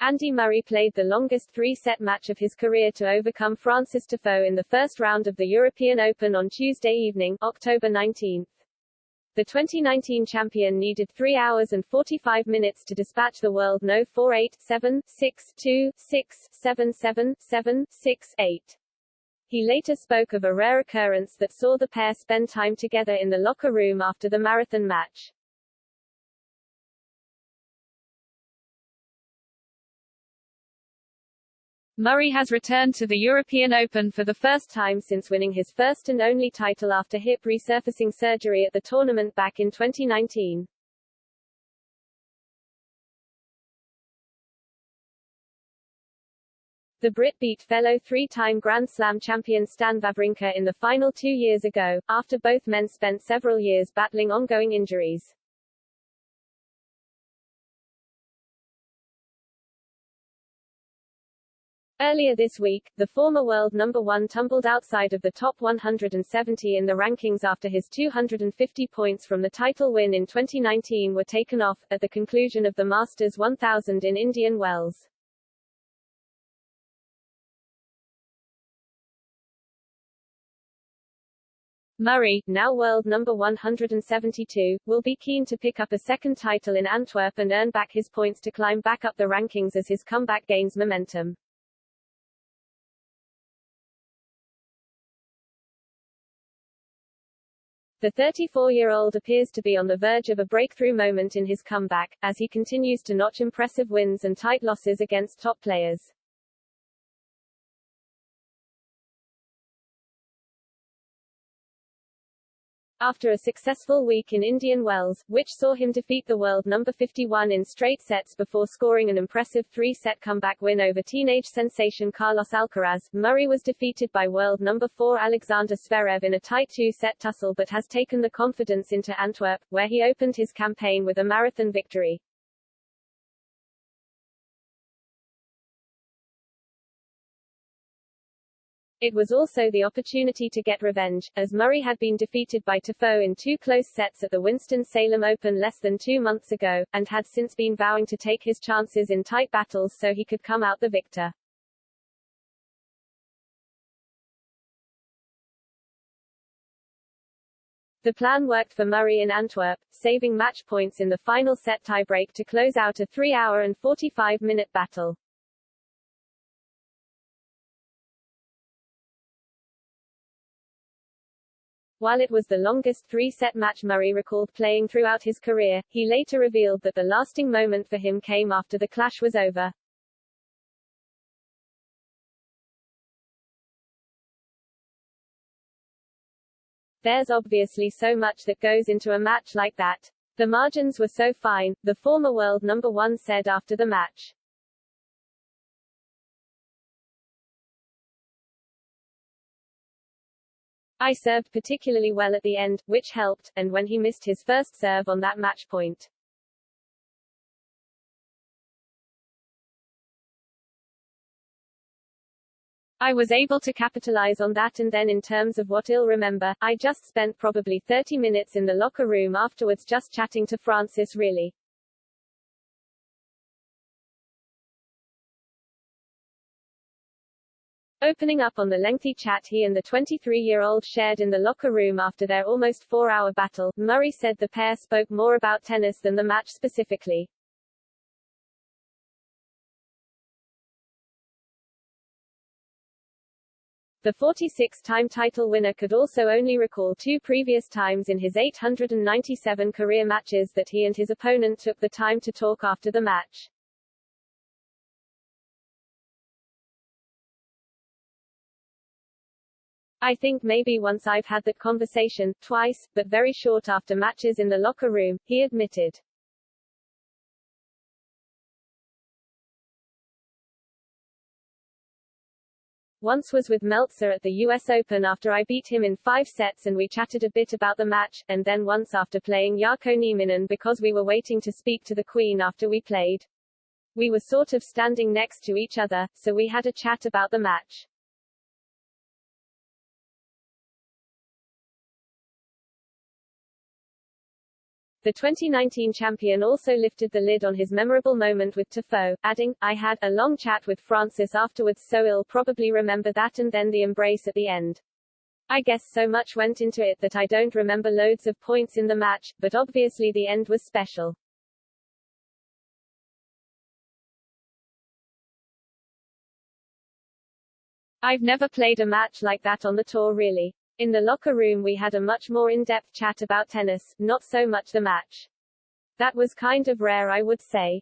Andy Murray played the longest three-set match of his career to overcome Frances Tiafoe in the first round of the European Open on Tuesday evening, October 19. The 2019 champion needed 3 hours and 45 minutes to dispatch the world no 4-8, 7, 6, 2, 6, 7, 7, 7, 6, 8. He later spoke of a rare occurrence that saw the pair spend time together in the locker room after the marathon match. Murray has returned to the European Open for the first time since winning his first and only title after hip resurfacing surgery at the tournament back in 2019. The Brit beat fellow three-time Grand Slam champion Stan Wawrinka in the final 2 years ago, after both men spent several years battling ongoing injuries. Earlier this week, the former world number one tumbled outside of the top 170 in the rankings after his 250 points from the title win in 2019 were taken off, at the conclusion of the Masters 1000 in Indian Wells. Murray, now world number 172, will be keen to pick up a second title in Antwerp and earn back his points to climb back up the rankings as his comeback gains momentum. The 34-year-old appears to be on the verge of a breakthrough moment in his comeback, as he continues to notch impressive wins and tight losses against top players. After a successful week in Indian Wells, which saw him defeat the world number 51 in straight sets before scoring an impressive three-set comeback win over teenage sensation Carlos Alcaraz, Murray was defeated by world number 4 Alexander Zverev in a tight two-set tussle but has taken the confidence into Antwerp, where he opened his campaign with a marathon victory. It was also the opportunity to get revenge, as Murray had been defeated by Tiafoe in 2 close sets at the Winston-Salem Open less than 2 months ago, and had since been vowing to take his chances in tight battles so he could come out the victor. The plan worked for Murray in Antwerp, saving match points in the final set tiebreak to close out a 3-hour and 45-minute battle. While it was the longest three-set match Murray recalled playing throughout his career, he later revealed that the lasting moment for him came after the clash was over. There's obviously so much that goes into a match like that. The margins were so fine, the former world number one said after the match. I served particularly well at the end, which helped, and when he missed his first serve on that match point. I was able to capitalize on that, and then in terms of what I'll remember, I just spent probably 30 minutes in the locker room afterwards just chatting to Frances really. Opening up on the lengthy chat he and the 23-year-old shared in the locker room after their almost 4-hour battle, Murray said the pair spoke more about tennis than the match specifically. The 46-time title winner could also only recall 2 previous times in his 897 career matches that he and his opponent took the time to talk after the match. I think maybe once I've had that conversation, twice, but very short after matches in the locker room, he admitted. Once was with Meltzer at the US Open after I beat him in 5 sets and we chatted a bit about the match, and then once after playing Jarkko Nieminen because we were waiting to speak to the Queen after we played. We were sort of standing next to each other, so we had a chat about the match. The 2019 champion also lifted the lid on his memorable moment with Tiafoe, adding, "I had a long chat with Frances afterwards, so he'll probably remember that, and then the embrace at the end. I guess so much went into it that I don't remember loads of points in the match, but obviously the end was special." "I've never played a match like that on the tour really. In the locker room we had a much more in-depth chat about tennis, not so much the match. That was kind of rare, I would say.